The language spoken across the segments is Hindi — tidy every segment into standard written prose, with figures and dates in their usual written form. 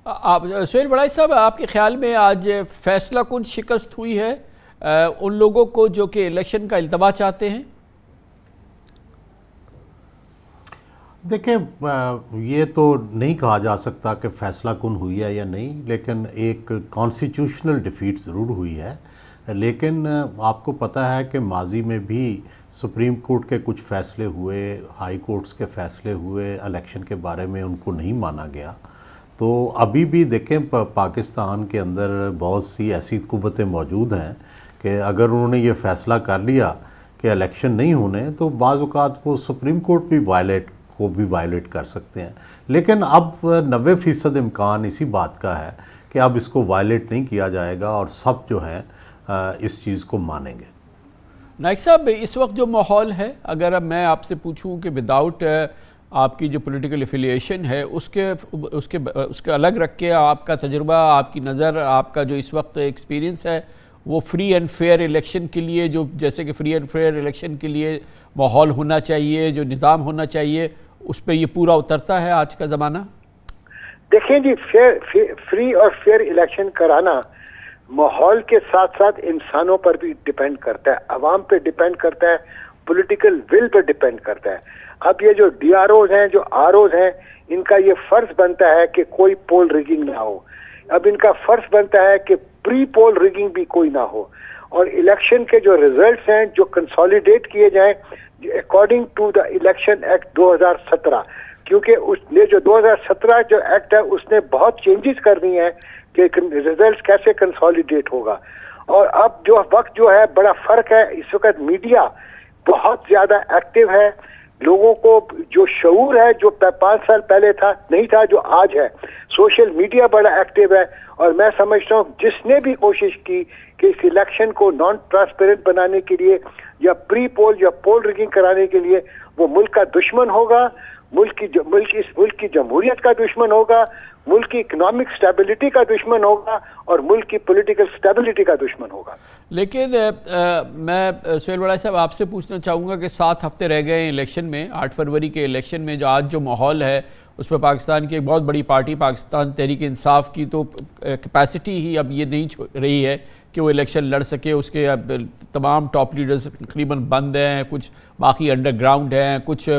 आप सुहेल वड़ाई साहब, आपके ख्याल में आज फैसला कुन शिकस्त हुई है उन लोगों को जो कि इलेक्शन का इल्तवा चाहते हैं? देखें, ये तो नहीं कहा जा सकता कि फ़ैसला कुन हुई है या नहीं, लेकिन एक कॉन्स्टिट्यूशनल डिफीट ज़रूर हुई है। लेकिन आपको पता है कि माजी में भी सुप्रीम कोर्ट के कुछ फ़ैसले हुए, हाई कोर्ट्स के फ़ैसले हुए, इलेक्शन के बारे में उनको नहीं माना गया। तो अभी भी देखें, पाकिस्तान के अंदर बहुत सी ऐसी कुव्वतें मौजूद हैं कि अगर उन्होंने ये फ़ैसला कर लिया कि इलेक्शन नहीं होने, तो बाज़ औक़ात वो सुप्रीम कोर्ट भी वायलेट कर सकते हैं। लेकिन अब 90% इम्कान इसी बात का है कि अब इसको वायलेट नहीं किया जाएगा और सब जो है इस चीज़ को मानेंगे। नाइक साहब, इस वक्त जो माहौल है, अगर अब मैं आपसे पूछूं कि विदाउट आपकी जो पॉलिटिकल एफिलिएशन है उसके अलग रख के आपका तजुर्बा, आपकी नज़र, आपका जो इस वक्त एक्सपीरियंस है, वो फ्री एंड फेयर इलेक्शन के लिए, जो जैसे कि फ्री एंड फेयर इलेक्शन के लिए माहौल होना चाहिए, जो निज़ाम होना चाहिए, उस पर ये पूरा उतरता है आज का ज़माना? देखें जी, फ्री और फेयर इलेक्शन कराना माहौल के साथ साथ इंसानों पर भी डिपेंड करता है, अवाम पे डिपेंड करता है, पॉलिटिकल विल पे डिपेंड करता है। अब ये जो DROs हैं, जो ROs हैं, इनका ये फर्ज बनता है कि कोई पोल रिगिंग ना हो। अब इनका फर्ज बनता है कि प्री पोल रिगिंग भी कोई ना हो, और इलेक्शन के जो रिजल्ट्स हैं जो कंसोलिडेट किए जाएं according to the election act 2017, क्योंकि उसने जो 2017 जो एक्ट है उसने बहुत चेंजेस कर दी हैं कि रिजल्ट्स कैसे कंसोलिडेट होगा। और अब जो वक्त जो है बड़ा फर्क है, इस वक्त मीडिया बहुत ज्यादा एक्टिव है, लोगों को जो शऊर है जो 5 साल पहले था नहीं था, जो आज है, सोशल मीडिया बड़ा एक्टिव है। और मैं समझता हूँ जिसने भी कोशिश की कि इस इलेक्शन को नॉन ट्रांसपेरेंट बनाने के लिए या प्री पोल या पोल रिगिंग कराने के लिए, वो मुल्क का दुश्मन होगा, इस मुल्क की जमहूरियत का दुश्मन होगा, मुल्क की इकोनॉमिक स्टेबिलिटी का दुश्मन होगा और मुल्क की पॉलिटिकल स्टेबिलिटी का दुश्मन होगा। लेकिन मैं सुहेल वड़ाई साहब आपसे पूछना चाहूँगा कि 7 हफ्ते रह गए इलेक्शन में, 8 फरवरी के इलेक्शन में, जो आज जो माहौल है उसमें पाकिस्तान की एक बहुत बड़ी पार्टी पाकिस्तान तहरीक इंसाफ की तो कैपेसिटी ही अब ये नहीं रही है कि वो इलेक्शन लड़ सके। उसके अब तमाम टॉप लीडर्स तकरीबन बंद हैं, कुछ बाकी अंडरग्राउंड हैं, कुछ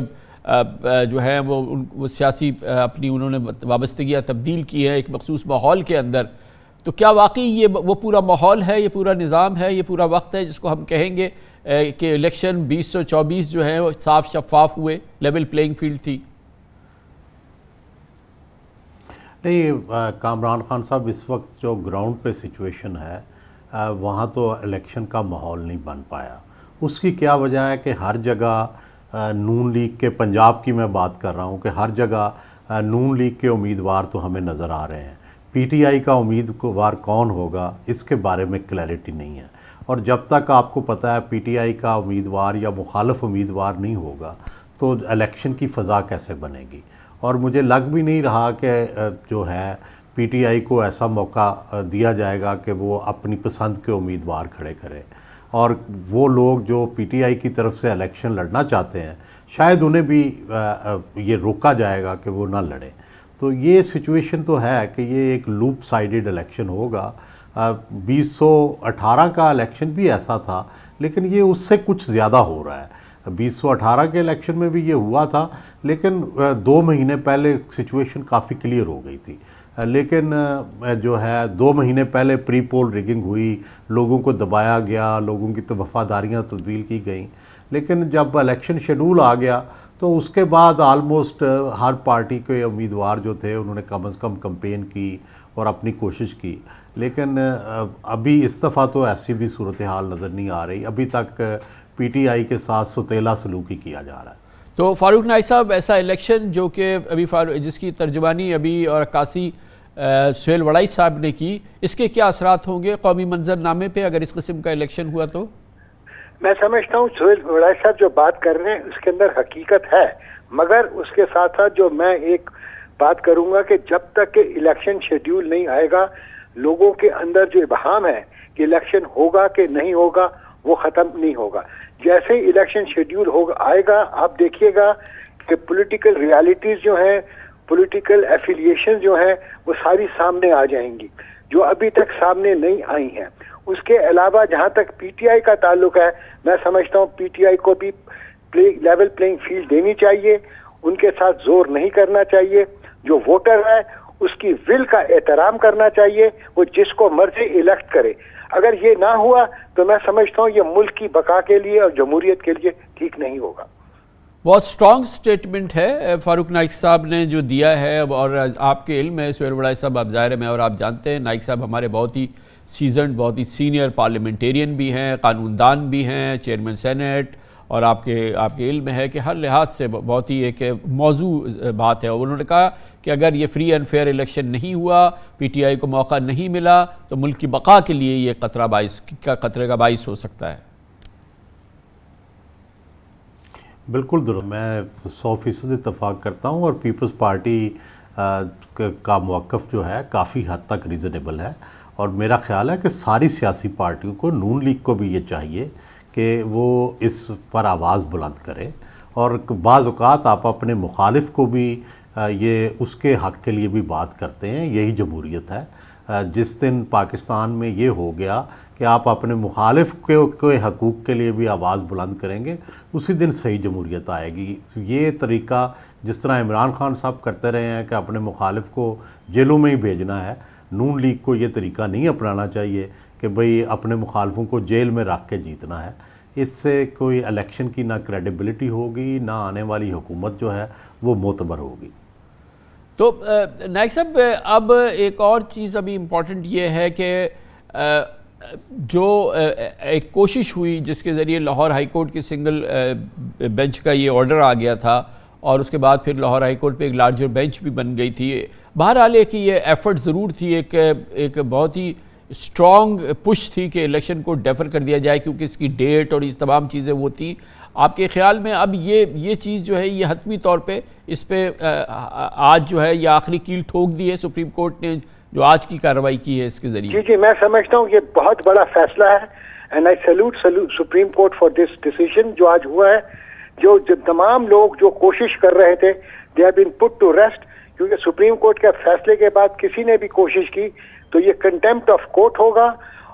जो है वो सियासी अपनी उन्होंने वाबस्तगियाँ तब्दील की है एक मखसूस माहौल के अंदर। तो क्या वाकई ये वो पूरा माहौल है, ये पूरा निज़ाम है, ये पूरा वक्त है जिसको हम कहेंगे कि इलेक्शन 2024 जो है वो साफ शफाफ हुए, लेवल प्लेइंग फील्ड थी? नहीं, कामरान खान साहब, इस वक्त जो ग्राउंड पे सिचुएशन है वहाँ तो इलेक्शन का माहौल नहीं बन पाया। उसकी क्या वजह है कि हर जगह नून लीग के, पंजाब की मैं बात कर रहा हूँ, कि हर जगह नून लीग के उम्मीदवार तो हमें नज़र आ रहे हैं। PTI का उम्मीदवार कौन होगा इसके बारे में क्लैरिटी नहीं है। और जब तक आपको पता है PTI का उम्मीदवार या मुखालिफ उम्मीदवार नहीं होगा तो इलेक्शन की फ़ज़ा कैसे बनेगी। और मुझे लग भी नहीं रहा कि जो है PTI को ऐसा मौका दिया जाएगा कि वो अपनी पसंद के उम्मीदवार खड़े करें। और वो लोग जो PTI की तरफ से इलेक्शन लड़ना चाहते हैं, शायद उन्हें भी ये रोका जाएगा कि वो ना लड़ें। तो ये सिचुएशन तो है कि ये एक लूप साइडेड इलेक्शन होगा। 2018 का इलेक्शन भी ऐसा था, लेकिन ये उससे कुछ ज़्यादा हो रहा है। 2018 के इलेक्शन में भी ये हुआ था, लेकिन 2 महीने पहले सिचुएशन काफ़ी क्लियर हो गई थी। लेकिन जो है 2 महीने पहले प्री पोल रिगिंग हुई, लोगों को दबाया गया, लोगों की तो वफादारियाँ तब्दील की गई। लेकिन जब इलेक्शन शेड्यूल आ गया तो उसके बाद आलमोस्ट हर पार्टी के उम्मीदवार जो थे उन्होंने कम अज़ कम कैंपेन की और अपनी कोशिश की। लेकिन अभी इस दफ़ा तो ऐसी भी सूरत हाल नज़र नहीं आ रही। अभी तक PTI के साथ सुतेला सलूकी किया जा रहा है। तो फारूक नाइक साहब, ऐसा इलेक्शन जो कि अभी जिसकी तर्जुमानी अभी और अक्कासी सुहेल वड़ाई साहब ने की, इसके क्या असरात होंगे कौमी मंजरनामे पे अगर इस किस्म का इलेक्शन हुआ? तो मैं समझता हूँ सुहेल वड़ाई साहब जो बात कर रहे हैं उसके अंदर हकीकत है, मगर उसके साथ साथ जो मैं एक बात करूंगा कि जब तक के इलेक्शन शेड्यूल नहीं आएगा, लोगों के अंदर जो इबहाम है कि इलेक्शन होगा कि नहीं होगा, वो खत्म नहीं होगा। जैसे इलेक्शन शेड्यूल होगा आएगा, आप देखिएगा कि पॉलिटिकल रियलिटीज जो हैं, पॉलिटिकल एफिलिएशन जो हैं वो सारी सामने आ जाएंगी, जो अभी तक सामने नहीं आई हैं। उसके अलावा जहां तक पीटीआई का ताल्लुक है, मैं समझता हूं पीटीआई को भी लेवल प्लेइंग फील्ड देनी चाहिए, उनके साथ जोर नहीं करना चाहिए। जो वोटर है उसकी विल का एहतराम करना चाहिए, वो जिसको मर्जी इलेक्ट करे। अगर ये ना हुआ तो मैं समझता हूँ ये मुल्क की बका के लिए और जमहूरियत के लिए ठीक नहीं होगा। बहुत स्ट्रॉन्ग स्टेटमेंट है फारूक नाइक साहब ने जो दिया है, और आपके इल्म है सुहेल वड़ाई साहब, आप ज़ाहिर में और आप जानते हैं नाइक साहब हमारे बहुत ही सीजन्ड, बहुत ही सीनियर पार्लियामेंटेरियन भी हैं, कानूनदान भी हैं, चेयरमैन सेनेट, और आपके इल्म है कि हर लिहाज से बहुत ही एक मौजू बात है। और उन्होंने कहा कि अगर ये फ्री एंड फेयर इलेक्शन नहीं हुआ, पीटीआई को मौका नहीं मिला, तो मुल्क की बका के लिए ये खतरे का बाइस हो सकता है। बिल्कुल दुरुस्त, मैं 100% इत्तफाक करता हूँ, और पीपल्स पार्टी का मौक़िफ़ जो है काफ़ी हद तक रीज़नेबल है। और मेरा ख़्याल है कि सारी सियासी पार्टियों को, नून लीग को भी ये चाहिए कि वो इस पर आवाज़ बुलंद करे, और बाज़ औक़ात आप अपने मुखालिफ को भी ये उसके हक़ के लिए भी बात करते हैं। यही जमहूरियत है। जिस दिन पाकिस्तान में ये हो गया कि आप अपने मुखालिफ के हकूक़ के लिए भी आवाज़ बुलंद करेंगे, उसी दिन सही जमहूरियत आएगी। ये तरीका जिस तरह इमरान खान साहब करते रहे हैं कि अपने मुखालिफ को जेलों में ही भेजना है, नून लीग को ये तरीका नहीं अपनाना चाहिए कि भाई अपने मुखालफों को जेल में रख के जीतना है। इससे कोई इलेक्शन की ना क्रेडिबिलिटी होगी, ना आने वाली हुकूमत जो है वो मोतबर होगी। तो नाइक साहब, अब एक और चीज़ अभी इम्पॉर्टेंट ये है कि जो एक कोशिश हुई जिसके ज़रिए लाहौर हाई कोर्ट की सिंगल बेंच का ये ऑर्डर आ गया था, और उसके बाद फिर लाहौर हाई कोर्ट पे एक लार्जर बेंच भी बन गई थी। बहरहाल एक ये एफ़र्ट ज़रूर थी, एक बहुत ही स्ट्रॉन्ग पुश थी कि इलेक्शन को डेफर कर दिया जाए, क्योंकि इसकी डेट और इस तमाम चीज़ें वो थी। आपके ख्याल में अब ये चीज़ जो है ये हतमी तौर पे इस पर आज जो है ये आखिरी कील ठोक दी है सुप्रीम कोर्ट ने, जो आज की कार्रवाई की है इसके जरिए? जी, मैं समझता हूँ ये बहुत बड़ा फैसला है, and I salute supreme court for this decision जो आज हुआ है। जो तमाम लोग जो कोशिश कर रहे थे, they have been put to rest, क्योंकि सुप्रीम कोर्ट के फैसले के बाद किसी ने भी कोशिश की तो ये कंटेम्प्ट ऑफ कोर्ट होगा,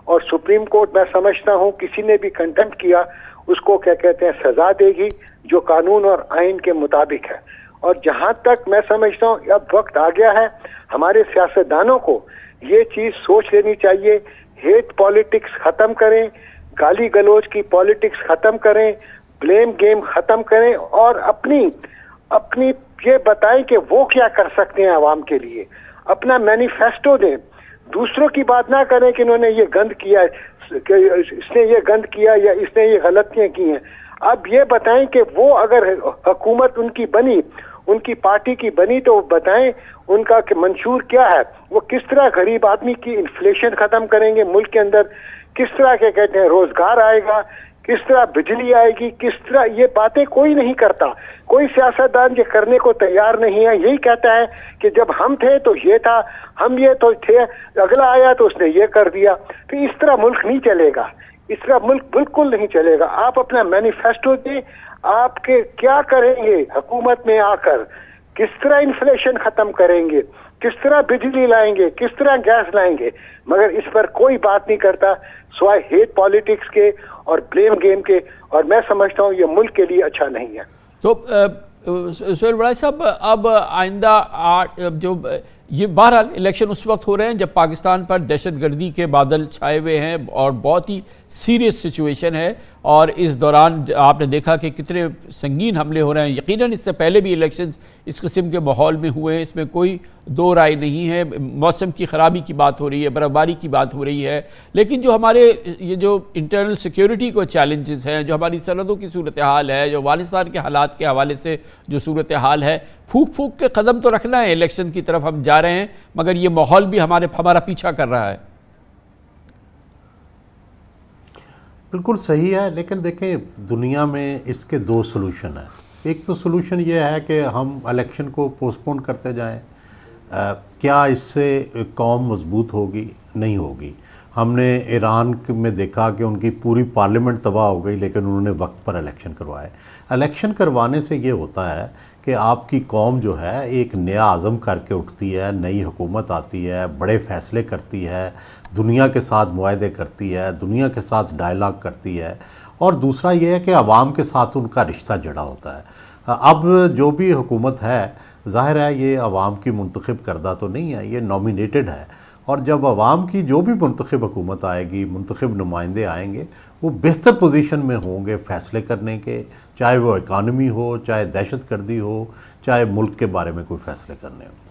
और सुप्रीम कोर्ट मैं समझता हूँ किसी ने भी कंटेम्प्ट किया उसको क्या कहते हैं सजा देगी, जो कानून और आइन के मुताबिक है। और जहां तक मैं समझता हूँ अब वक्त आ गया है हमारे सियासतदानों को ये चीज सोच लेनी चाहिए, हेट पॉलिटिक्स खत्म करें, गाली गलौज की पॉलिटिक्स खत्म करें, ब्लेम गेम खत्म करें, और अपनी ये बताएं कि वो क्या कर सकते हैं आवाम के लिए, अपना मैनिफेस्टो दें। दूसरों की बात ना करें कि इन्होंने ये गंद किया, इसने ये गंद किया या इसने ये गलतियां की हैं। अब ये बताएं कि वो अगर हुकूमत उनकी बनी, उनकी पार्टी की बनी, तो बताएं उनका कि मंशूर क्या है, वो किस तरह गरीब आदमी की इन्फ्लेशन खत्म करेंगे मुल्क के अंदर, किस तरह के कहते हैं रोजगार आएगा, किस तरह बिजली आएगी, किस तरह, ये बातें कोई नहीं करता, कोई सियासतदान ये करने को तैयार नहीं है। यही कहता है कि जब हम थे तो ये था, हम ये तो थे, अगला आया तो उसने ये कर दिया। तो इस तरह मुल्क नहीं चलेगा, इस तरह मुल्क बिल्कुल नहीं चलेगा। आप अपना मैनिफेस्टो दें, आपके क्या करेंगे हुकूमत में आकर, किस तरह इन्फ्लेशन खत्म करेंगे, किस तरह बिजली लाएंगे, किस तरह गैस लाएंगे, मगर इस पर कोई बात नहीं करता सिवाय हेट पॉलिटिक्स के और ब्लेम गेम के। और मैं समझता हूँ ये मुल्क के लिए अच्छा नहीं है। तो सुहेल वड़ाई साहब, अब आइंदा जो ये बहरहाल इलेक्शन उस वक्त हो रहे हैं जब पाकिस्तान पर दहशतगर्दी के बादल छाए हुए हैं और बहुत ही सीरियस सिचुएशन है, और इस दौरान आपने देखा कि कितने संगीन हमले हो रहे हैं। यकीनन इससे पहले भी इलेक्शंस इस किस्म के माहौल में हुए हैं, इसमें कोई दो राय नहीं है। मौसम की ख़राबी की बात हो रही है, बर्फबारी की बात हो रही है, लेकिन जो हमारे ये जो इंटरनल सिक्योरिटी को चैलेंजेस हैं, जो हमारी सरहदों की सूरत हाल है, जो अफगानिस्तान के हालात के हवाले से जो सूरत हाल है, फूक फूक के कदम तो रखना है, इलेक्शन की तरफ हम जा रहे हैं, मगर ये माहौल भी हमारा पीछा कर रहा है। बिल्कुल सही है, लेकिन देखें दुनिया में इसके दो सलूशन हैं। एक तो सलूशन ये है कि हम इलेक्शन को पोस्टपोन करते जाएं। क्या इससे कौम मजबूत होगी? नहीं होगी। हमने ईरान में देखा कि उनकी पूरी पार्लियामेंट तबाह हो गई, लेकिन उन्होंने वक्त पर इलेक्शन करवाए। इलेक्शन करवाने से ये होता है कि आपकी कौम जो है एक नया आज़म करके उठती है, नई हुकूमत आती है, बड़े फ़ैसले करती है, दुनिया के साथ मुआहदे करती है, दुनिया के साथ डायलॉग करती है, और दूसरा ये है कि आवाम के साथ उनका रिश्ता जुड़ा होता है। अब जो भी हुकूमत है, ज़ाहिर है ये आवाम की मुंतखब करदा तो नहीं है, ये नॉमिनेटेड है, और जब आवाम की जो भी मुंतखब हुकूमत आएगी, मुंतखब नुमाइंदे आएंगे, वो बेहतर पोजीशन में होंगे फ़ैसले करने के, चाहे वो इकानमी हो, चाहे दहशत गर्दी हो, चाहे मुल्क के बारे में कोई फ़ैसले करने हो।